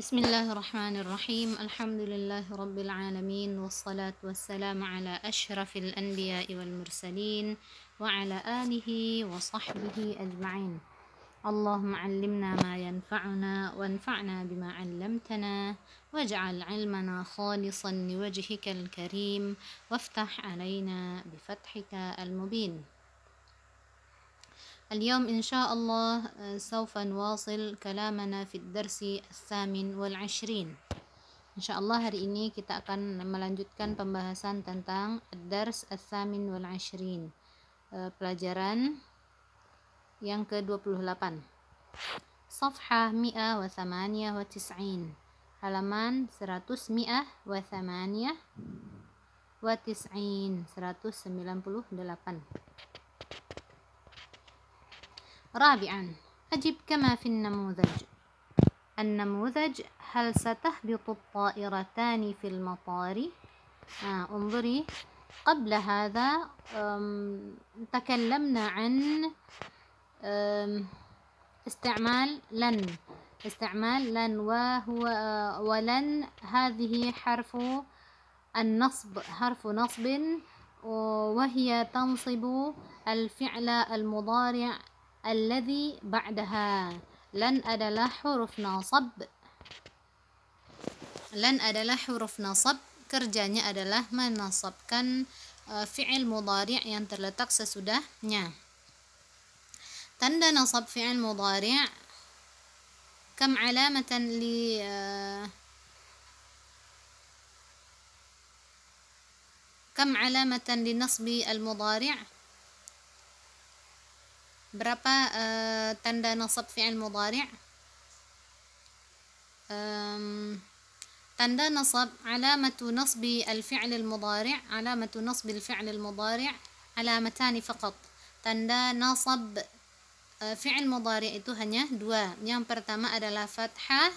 Bismillahirrahmanirrahim. Alhamdulillahirabbil alamin wassalatu wassalamu ala asyrafil anbiya'i wal mursalin wa ala alihi wa sahbihi ajma'in. Allahumma 'allimna ma yanfa'una wanfa'na bima 'allamtana waj'al 'ilmana khalisan liwajhikal karim waftah 'alaina bifathika al-mubin. اليوم إن شاء الله سوف نواصل كلامنا في الدرس 28. Insya Allah hari ini kita akan melanjutkan pembahasan tentang Ad-Dars Ats-Tsamin wal 20, pelajaran yang ke-28, Safhah 198, halaman 198. رابعا أجب كما في النموذج. النموذج: هل ستهبط الطائرتان في المطار؟ انظري، قبل هذا تكلمنا عن استعمال لن ولن هذه حرف النصب، وهي تنصب الفعل المضارع الذي بعدها. لن adalah huruf nasab, kerjanya adalah menasabkan fi'il mudhari' yang terletak sesudahnya. Tanda nasab fi'il mudhari' kam alamatan li nasbi al-mudhari'? Berapa tanda nasab fi'il mudhari'? Tanda nasab alamatu nasbi al-fi'l al-mudhari', alamatani faqat. Tanda nasab fi'il mudhari' itu hanya dua. Yang pertama adalah fathah,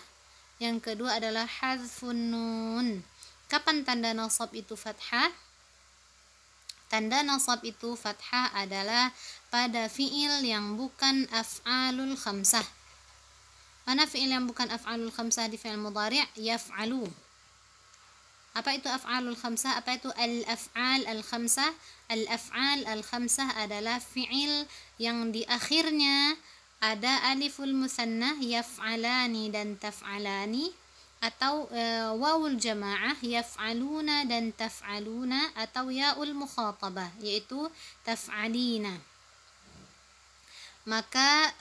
yang kedua adalah hadzfun nun. Kapan tanda nasab itu fathah? Tanda nasab itu fathah adalah pada fi'il yang bukan af'alul khamsah. Mana fi'il yang bukan af'alul khamsah di fi'il mudhari'? Yaf'alu. Apa itu af'alul khamsah? Apa itu al-af'al al-khamsah? Al-af'al al-khamsah adalah fi'il yang di akhirnya ada aliful musanna yaf'alani dan taf'alani, atau wawul jamaah yaf'aluna dan taf'aluna, atau ya'ul mukhatabah yaitu taf'alina. Maka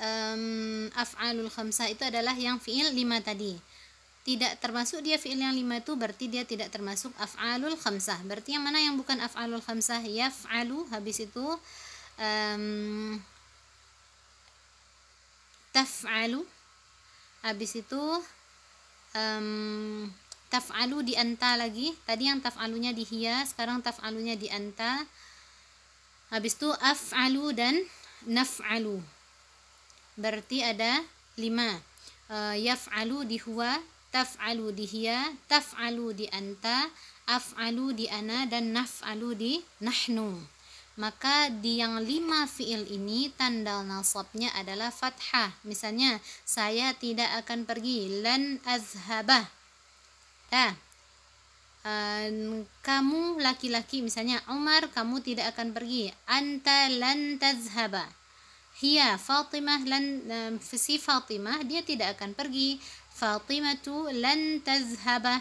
af'alul khamsah itu adalah yang fi'il 5 tadi. Tidak termasuk dia fi'il yang 5 itu berarti dia tidak termasuk af'alul khamsah. Berarti yang mana yang bukan af'alul khamsah? Yaf'alu, habis itu taf'alu, habis itu taf'alu di anta lagi. Tadi yang taf'alunya di hiya, sekarang taf'alunya di anta. Habis itu af'alu dan naf'alu. Berarti ada 5. Yaf'alu di huwa, taf'alu di hiya, taf'alu di anta, af'alu di ana, dan naf'alu di nahnu. Maka di yang 5 fi'il ini tanda nasabnya adalah fathah. Misalnya, saya tidak akan pergi, lan azhabah. Kamu laki-laki, misalnya Umar, kamu tidak akan pergi, anta lan tazhaba. Hiya Fatimah, si Fatimah dia tidak akan pergi, Fatimatu lan tazhaba.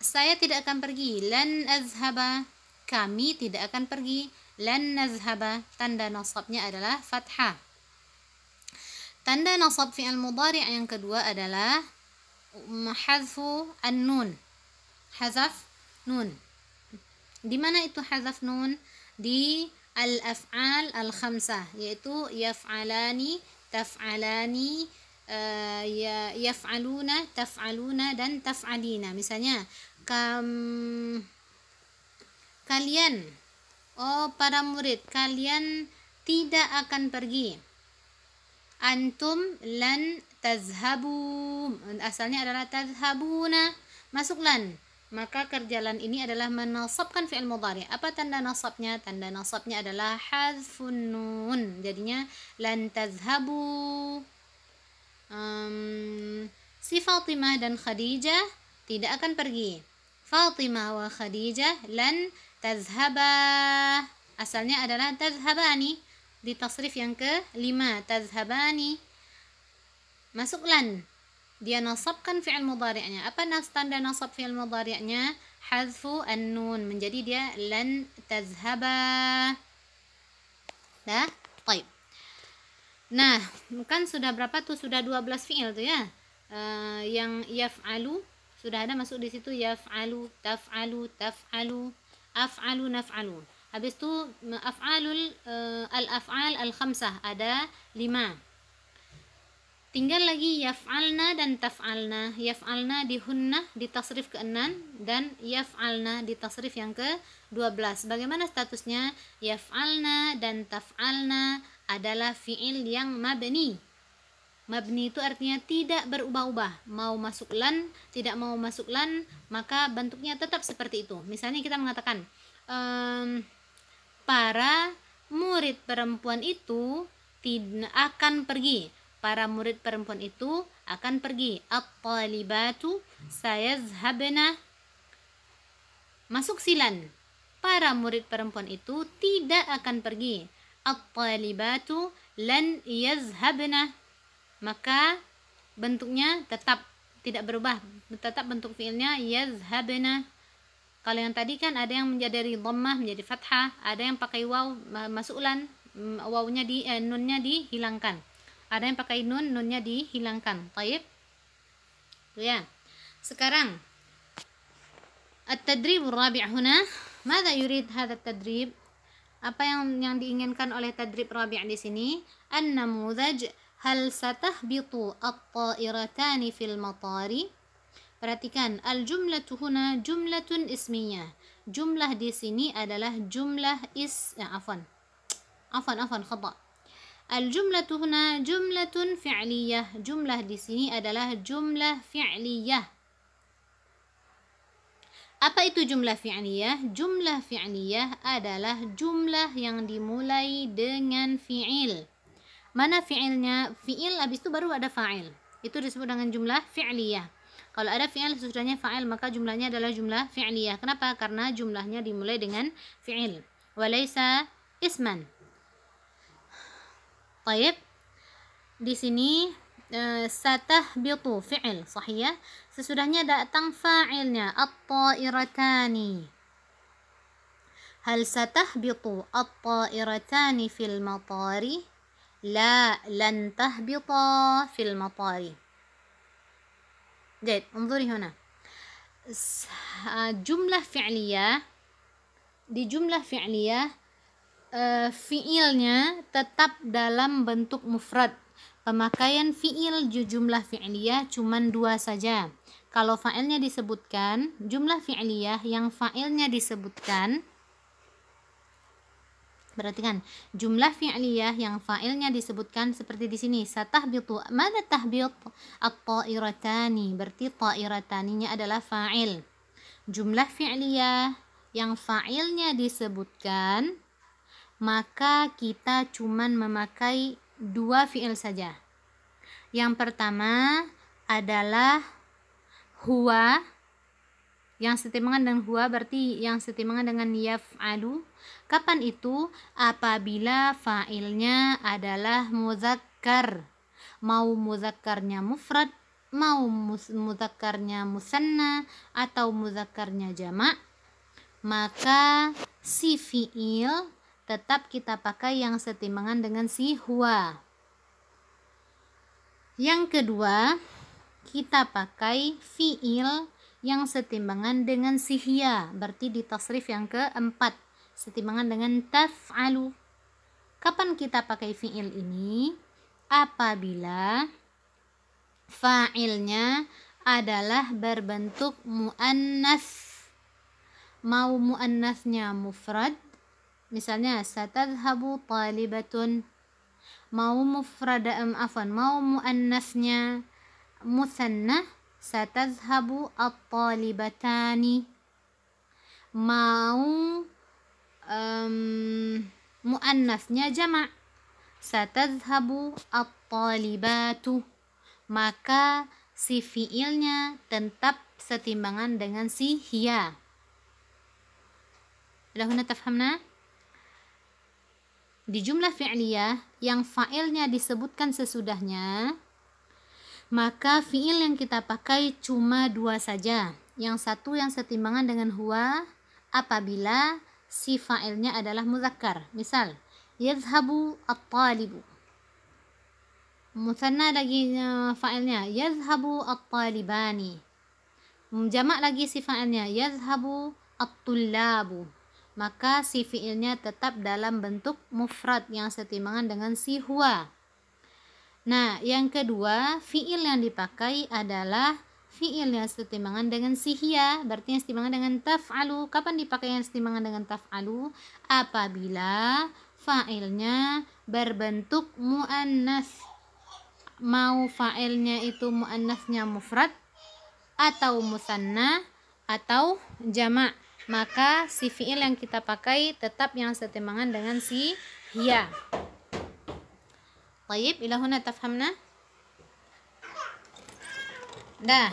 Saya tidak akan pergi, lan azhaba. Kami tidak akan pergi, lan nazhaba. Tanda nasabnya adalah fathah. Tanda nasab fi'il mudhari' yang kedua adalah hazfu an-nun. Hazaf nun. Di mana itu hazaf nun? Di al-af'al al-khamsah, yaitu yaf'alani, taf'alani, yaf'aluna, taf'aluna, dan taf'alina. Misalnya, kalian, para murid, kalian tidak akan pergi. Antum lan tazhabu, asalnya adalah tazhabuna, masuk lan. Maka kerja lan ini adalah menasabkan fi'il mudhari'. Apa tanda nasabnya? Tanda nasabnya adalah hadzfun nun. Jadinya lan tazhabu Fatimah dan Khadijah tidak akan pergi. Fatimah wa Khadijah lan tazhaba. Asalnya adalah tazhabani, di tasrif yang ke-5, tazhabani. Masuk lan, dia nasabkan fi'il mudhari'nya. Apa tanda nasab fi'il mudhari'nya? Hadfu an-nun, menjadi dia lan tazhaba. Dah, baik. Nah, kan sudah berapa tuh? Sudah 12 fi'il tuh ya. Yang yaf'alu sudah ada masuk di situ, yaf'alu, taf'alu, taf'alu, af'alu, naf'alu. Habis itu af'alul al-af'al al-khamsah ada 5. Tinggal lagi yaf'alna dan taf'alna. Yaf'alna di hunnah di tasrif ke-6 dan yaf'alna di tasrif yang ke-12. Bagaimana statusnya? Yaf'alna dan taf'alna adalah fi'il yang mabni. Mabni itu artinya tidak berubah-ubah. Mau masuk lan, tidak mau masuk lan, maka bentuknya tetap seperti itu. Misalnya kita mengatakan para murid perempuan itu tidak akan pergi. Para murid perempuan itu akan pergi. At-talibatu sayazhabna. Masuk silan. Para murid perempuan itu tidak akan pergi. At-talibatu lan yazhabna. Maka bentuknya tetap tidak berubah. Tetap bentuk fiilnya yazhabna. Kalau yang tadi kan ada yang menjadi dari dhammah menjadi fathah, ada yang pakai waw masuk lan, wawnya nunnya dihilangkan. Ada yang pakai nunnya dihilangkan. Baik. Tuh ya. Sekarang at-tadrib ar-rabi' huna, ماذا يريد هذا التدريب? Apa yang diinginkan oleh tadrib rabi' di sini? An-namudhaj hal satahbitu at-ta'iratani fil matari. Perhatikan, al-jumlatu huna jumlatun ismiyah. Jumlah di sini adalah jumlah khata. Al-jumlatu huna jumlatun fi'liyah. Jumlah di sini adalah jumlah fi'liyah. Apa itu jumlah fi'liyah? Jumlah fi'liyah adalah jumlah yang dimulai dengan fi'il. Mana fi'ilnya? Fi'il habis itu baru ada fa'il. Itu disebut dengan jumlah fi'liyah. Kalau ada fi'il sesudahnya fa'il, maka jumlahnya adalah jumlah fi'liyah. Kenapa? Karena jumlahnya dimulai dengan fi'il. Walaysa isman. Baik. Di sini satahbitu fi'il, sahih. Sesudahnya datang fa'ilnya at-ta'iratani. Hal satahbitu at-ta'iratani fil matari? La, lan tahbita fil matari. Jadi, انظري هنا. Jumlah fi'liyah, di jumlah fi'liyah fi'ilnya tetap dalam bentuk mufrad. Pemakaian fi'il di jumlah fi'liyah cuman 2 saja. Kalau fa'ilnya disebutkan, jumlah fi'liyah yang fa'ilnya disebutkan, perhatikan, jumlah fi'liyah yang fa'ilnya disebutkan seperti di sini, satahbitu. Mana tahbit? At-ta'iratani. Berarti ta'irataninya adalah fa'il. Jumlah fi'liyah yang fa'ilnya disebutkan, maka kita cuman memakai 2 fi'il saja. Yang pertama adalah huwa, yang setimbangan dengan huwa berarti yang setimbangan dengan yaf'alu. Kapan itu? Apabila fa'ilnya adalah muzakkar. Mau muzakkarnya mufrad, mau muzakkarnya musanna, atau muzakkarnya jamak, maka si fi'il tetap kita pakai yang setimbangan dengan si huwa. Yang kedua, kita pakai fi'il yang setimbangan dengan si hiya, berarti di tasrif yang keempat, setimbangan dengan taf'alu. Kapan kita pakai fi'il ini? Apabila fa'ilnya adalah berbentuk muannas. Mau muannasnya mufrad, misalnya satadhhabu talibatun. Mau mau muannasnya musanna, satadhhabu at-talibatani. Mau muannasnya jamak, satadhhabu at-talibatu. Maka si fiilnya tetap setimbangan dengan si hiya. Lahuna tafhamna? Di jumlah fi'liyah yang fa'ilnya disebutkan sesudahnya, maka fi'il yang kita pakai cuma dua saja. Yang satu yang setimbangan dengan huwa apabila si fa'ilnya adalah muzakkar. Misal, yadhhabu at-talibu. Mutsanna lagi fa'ilnya, yadhhabu at-talibani. Jamak lagi si fa'ilnya, yadhhabu at-tullabu. Maka si fi'ilnya tetap dalam bentuk mufrad yang setimbangan dengan si huwa. Nah, yang kedua, fi'il yang dipakai adalah fi'il yang setimbangan dengan si hiya, berarti yang setimbangan dengan taf'alu. Kapan dipakai yang setimbangan dengan taf'alu? Apabila fa'ilnya berbentuk mu'annas. Mau fa'ilnya itu mu'annasnya mufrad atau musanna atau jamak, maka si fi'il yang kita pakai tetap yang setimbangan dengan si hiya. Baik, ila huna tafhamna? Dah.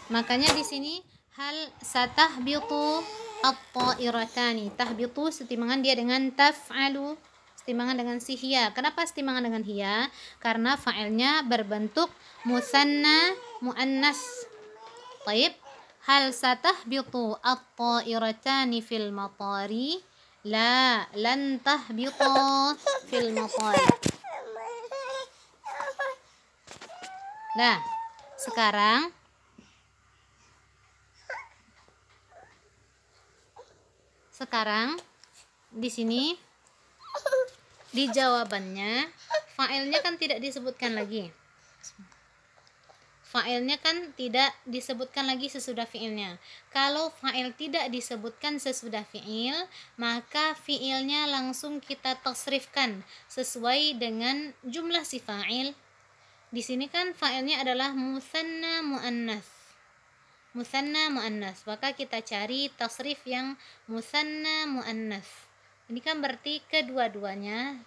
Makanya di sini hal satahbitu at-ta'iratani. Tahbitu setimbangan dia dengan taf'alu, setimbangan dengan si hiya. Kenapa setimbangan dengan hiya? Karena fa'ilnya berbentuk musanna muannas. Baik. Hal satahbitu at-ta'iratani fil matari? La, lan tahbitu fil matari. Nah, sekarang di sini di jawabannya fa'ilnya kan tidak disebutkan lagi. Fa'ilnya kan tidak disebutkan lagi sesudah fi'ilnya. Kalau fa'il tidak disebutkan sesudah fi'il, maka fi'ilnya langsung kita tasrifkan sesuai dengan jumlah si fa'il. Di sini kan fa'ilnya adalah musanna muannas. Musanna muannas. Maka kita cari tasrif yang musanna muannas. Ini kan berarti kedua-duanya,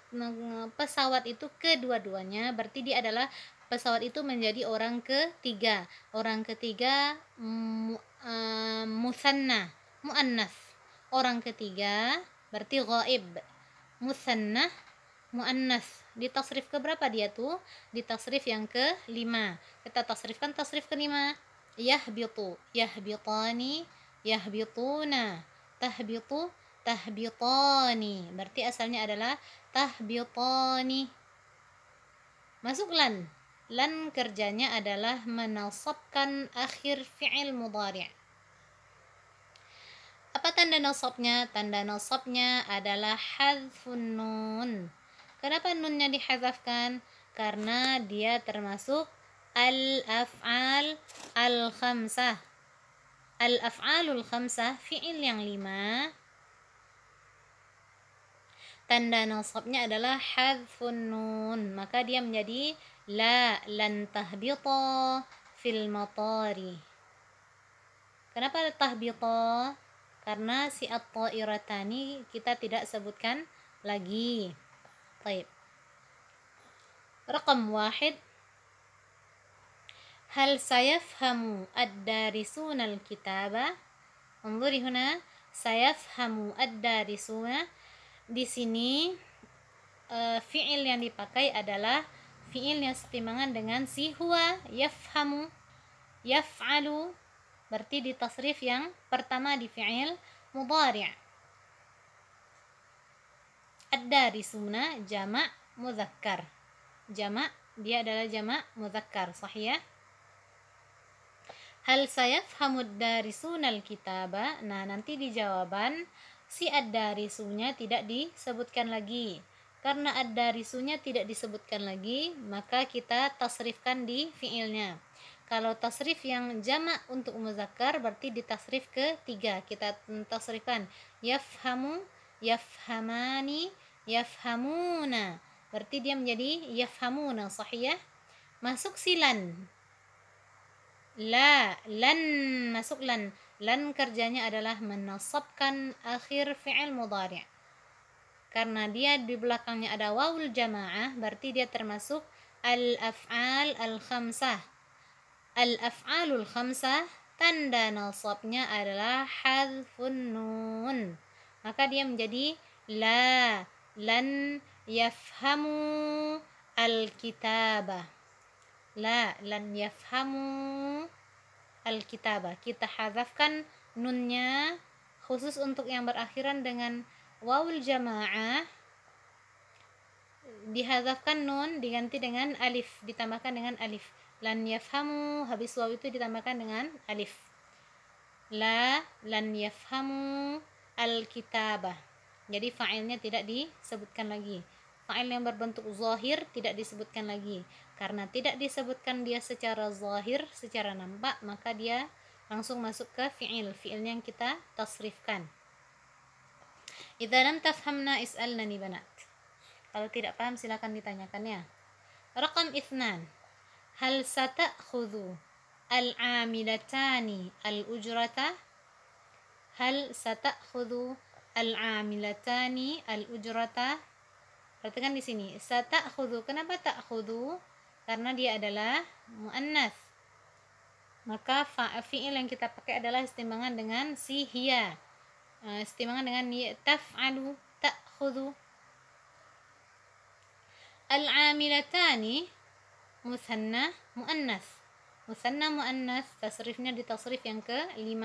pesawat itu kedua-duanya berarti dia adalah pesawat itu menjadi orang ketiga. Orang ketiga musanna muannas. Orang ketiga berarti ghaib. Musanna muannas. Di tasrif ke berapa dia tuh? Di tasrif yang ke-5. Kita tasrifkan tasrif ke-5. Yahbitu, yahbitani, yahbituna, tahbitu, tahbitani. Berarti asalnya adalah tahbitani. Masuk lan. Lan kerjanya adalah menasabkan akhir fi'il mudhari'. Apa tanda nasabnya? Tanda nasabnya adalah hadzfun nun. Kenapa nunnya dihadzafkan? Karena dia termasuk al-af'al al-khamsah. Al-af'alul khamsah, fi'il yang 5. Tanda nasabnya adalah hadzfun nun, maka dia menjadi la lan tahbita fil matari. Kenapa tahbita? Karena si at-ta'iratani kita tidak sebutkan lagi. Baik. Raqam 1. Hal sayafhamu ad-darisuna al-kitaba? Unzuri huna, sayafhamu ad-darisuna. Di sini fi'il yang dipakai adalah fi'il yang setimbangan dengan si huwa, yafhamu, yaf'alu. Berarti di tasrif yang pertama di fi'il mudhari'. Ad-darisuna jamak muzakkar. Jamak, dia adalah jamak muzakkar, sahih ya? Hal sayafhamu ad-darisuna al-kitaba? Nah, nanti di jawaban si ad-darisunya tidak disebutkan lagi. Karena ad-darisunya tidak disebutkan lagi, maka kita tasrifkan di fi'ilnya. Kalau tasrif yang jamak untuk muzakkar berarti di tasrif ke-3 kita tasrifkan yafhamu, yafhamani, yafhamuna. Berarti dia menjadi yafhamuna, sahih ya? Masuk silan. La, lan, masuk lan. Lan kerjanya adalah menasabkan akhir fi'il mudhari'. Karena dia di belakangnya ada wawul jamaah, berarti dia termasuk al-af'al al-khamsah. Al-af'alul khamsah, tanda nasabnya adalah hadzfun nun. Maka dia menjadi la, lan yafhamu al-kitabah. La, lan yafhamu al-kitabah. Kita hadzafkan nunnya khusus untuk yang berakhiran dengan wawul jamaah. Dihadzafkan nun diganti dengan alif, ditambahkan dengan alif. Lan yafhamu, habis waw itu ditambahkan dengan alif. La, lan yafhamu al-kitabah. Jadi fa'ilnya tidak disebutkan lagi. Fa'il yang berbentuk zahir tidak disebutkan lagi. Karena tidak disebutkan dia secara zahir, secara nampak, maka dia langsung masuk ke fi'il yang kita tasrifkan. Idza lam tafhamna is'alnani banat. Kalau tidak paham silakan ditanyakan ya. Raqam 2. Hal sata'khudhu al-'amilatani al-ujrata? Hal sata'khudhu al-'amilatani al-ujrata? Perhatikan di sini, sata'khudhu. Kenapa ta'khudhu? Karena dia adalah muannas. Maka fi'il yang kita pakai adalah istimbangan dengan si hiya. Istimbangan dengan taf'alu, ta'khudhu. Al-'amilatani mutsanna muannas. Mutsanna muannas, tasrifnya di tasrif yang ke-5.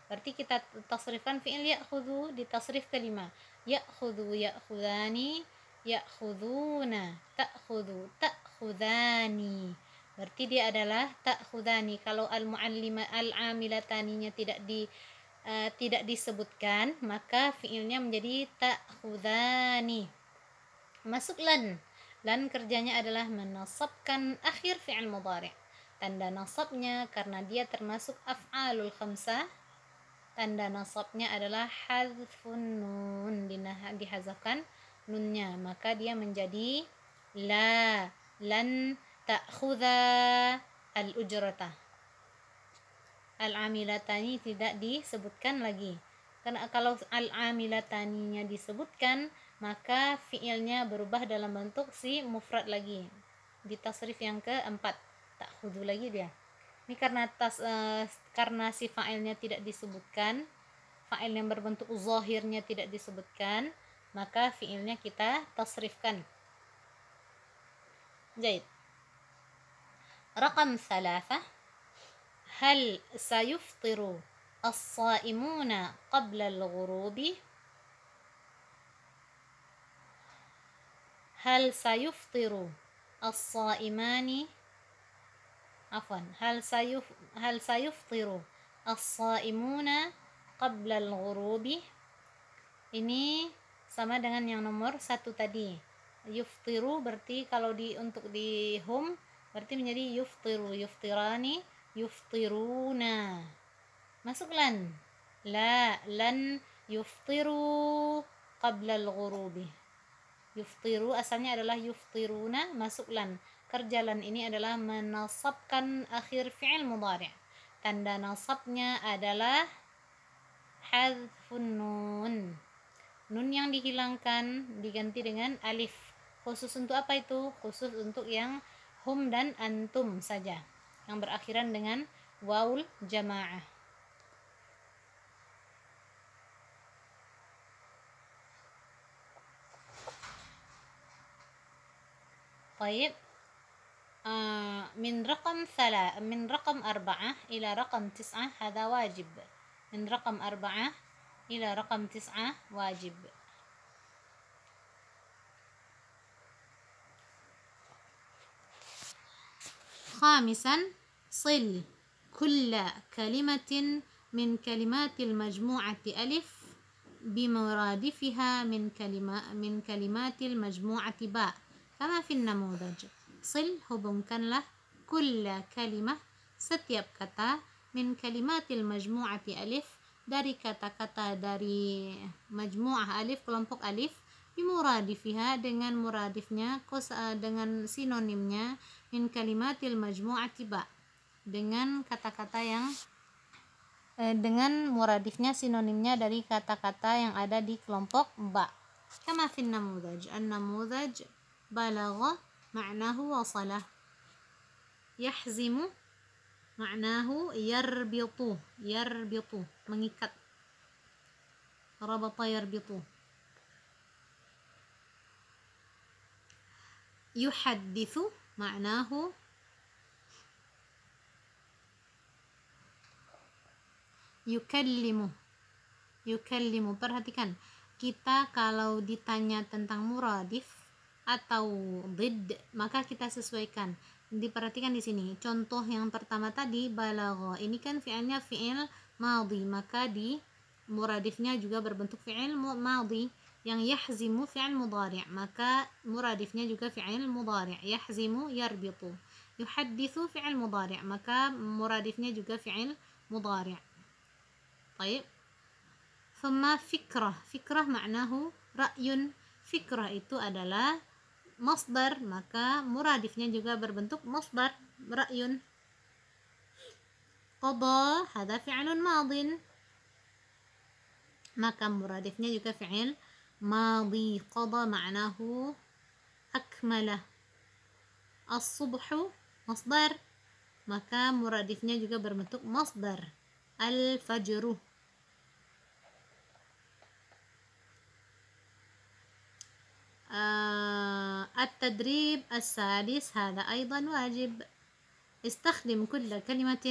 Berarti kita tasrifkan fi'il ya'khudhu di tasrif ke-5. Ya'khudhu, ya'khudhani, ya'khudhuna, ta'khudhu, ta'khudhani. Berarti dia adalah ta'khudhani. Kalau al-muallima al-'amilataninya tidak disebutkan, maka fi'ilnya menjadi ta'khudhani. Masuk lan. Lan kerjanya adalah menasabkan akhir fi'il mudhari'. Tanda nasabnya karena dia termasuk af'alul khamsah, tanda nasabnya adalah hadzfun nun, dihazafkan nunnya, maka dia menjadi la, lan ta'khudha al-ujrata. Al-'amilatani tidak disebutkan lagi. Karena kalau al-'amilataninya disebutkan, maka fi'ilnya berubah dalam bentuk si mufrad lagi. Di tasrif yang ke-4, ta'khudhu lagi dia. Ini karena si fa'ilnya tidak disebutkan, fa'il yang berbentuk zahirnya tidak disebutkan, maka fi'ilnya kita tasrifkan. Jaid. Raqam 3. Hal sayuftiru as-saimuna qabla al-ghurubi? Hal sayuftiru as-saimani hal sayuftiru as-saimuna qabla al-ghurubi? Ini sama dengan yang nomor 1 tadi. Yuftiru berarti kalau untuk di hum berarti menjadi yuftiru, yuftirani, yuftiruna. Masuk lan. La, lan yuftiru qabla al-ghurubi. Yuftiru asalnya adalah yuftiruna, masuk lan. Kerja lan ini adalah menasabkan akhir fi'il mudhari'. Tanda nasabnya adalah hadzfun nun. Nun yang dihilangkan diganti dengan alif. Khusus untuk apa itu? Khusus untuk yang hum dan antum saja, yang berakhiran dengan wawul jamaah. طيب من رقم 4 إلى رقم 9 هذا واجب. من رقم 4 إلى رقم 9 واجب. خامسا صل كل كلمة من كلمات المجموعة ألف بمرادفها من كلمات المجموعة باء كما في النموذج. Sil, hubungkanlah kulla kalimah, setiap kata, min kalimatil majmu'ati alif, dari kata-kata dari majmu'ah alif, kelompok alif, bimuradifiha, dengan muradifnya, dengan sinonimnya, min kalimatil majmu'ati ba, dengan kata-kata yang dengan muradifnya, sinonimnya dari kata-kata yang ada di kelompok ba. Kama fin namudaj. An-namudaj balagha ma'nahu wasalah. Yahzimu ma'nahu yarbitu, mengikat. Rabata yarbitu. Yuhadditsu ma'nahu yukallimu. Perhatikan, kita kalau ditanya tentang muradif atau dhid, maka kita sesuaikan. Diperhatikan di sini. Contoh yang pertama tadi balagha. Ini kan fi'ilnya fi'il madhi, maka di muradifnya juga berbentuk fi'il madhi. Yang yahzimu fi'il mudhari', maka muradifnya juga fi'il mudhari'. Yahzimu yarbitu. Yuhadditsu fi'il mudhari', maka muradifnya juga fi'il mudhari'. Baik. Thumma fikrah ma'nahu ra'yun. Fikrah itu adalah masdar, maka muradifnya juga berbentuk masdar, ra'yun. Qada hadha fi'lun madin, maka muradifnya juga fi'il madhi. Qada ma'nahu akmala. As-subhu masdar, maka muradifnya juga berbentuk masdar. Al-fajru. التدريب السادس هذا أيضا واجب. استخدم كل كلمة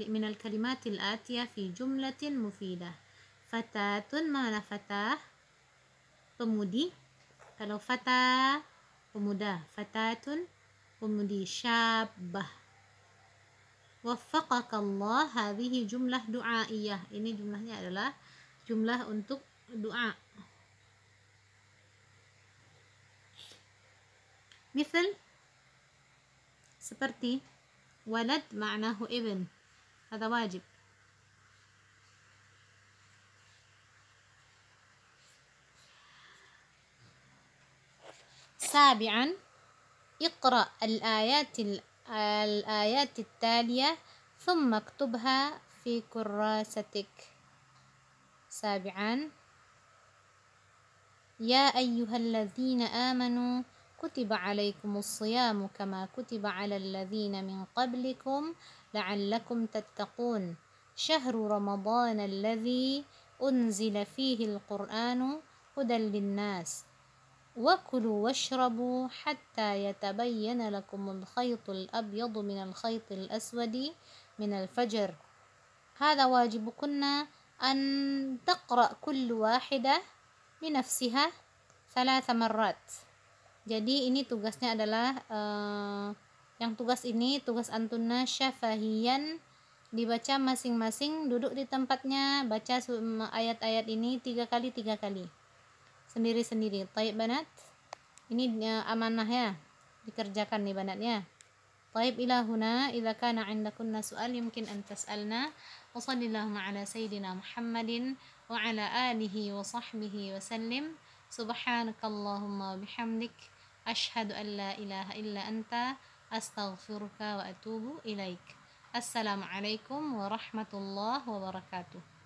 من الكلمات الآتية في جملة مفيدة. فتاة mana fatah? Pemudi. Kalau fatah pemuda, fatatun pemudi. Syabah. Waffaqakallah, hadhihi jumlah du'aiyah. Ini jumlahnya adalah jumlah untuk doa. Misal seperti walad ma'nahu ibn, hadha wajib. سابعا اقرأ الآيات التالية ثم اكتبها في كراستك. سابعا يا أيها الذين آمنوا كتب عليكم الصيام كما كتب على الذين من قبلكم لعلكم تتقون شهر رمضان الذي أنزل فيه القرآن هدى للناس وكلوا واشربوا حتى يتبين لكم الخيط الأبيض من الخيط الأسود من الفجر. هذا واجبكن أن تقرأ كل واحدة بنفسها 3 مرات. Jadi ini tugasnya adalah tugas antunna syafahiyan, dibaca masing-masing duduk di tempatnya, baca ayat-ayat ini 3 kali sendiri-sendiri. Taib banat, ini amanah ya, dikerjakan nih banatnya. Taib ila huna, idza kana 'indakunna su'al yumkin an tas'alna. Wa sallallahu ala sayyidina Muhammadin wa ala alihi wa sahbihi wa sallim. Subhanakallahumma wa bihamdik asyhadu an la ilaha illa anta astaghfiruka wa atubu ilaik. Assalamualaikum warahmatullahi wabarakatuh.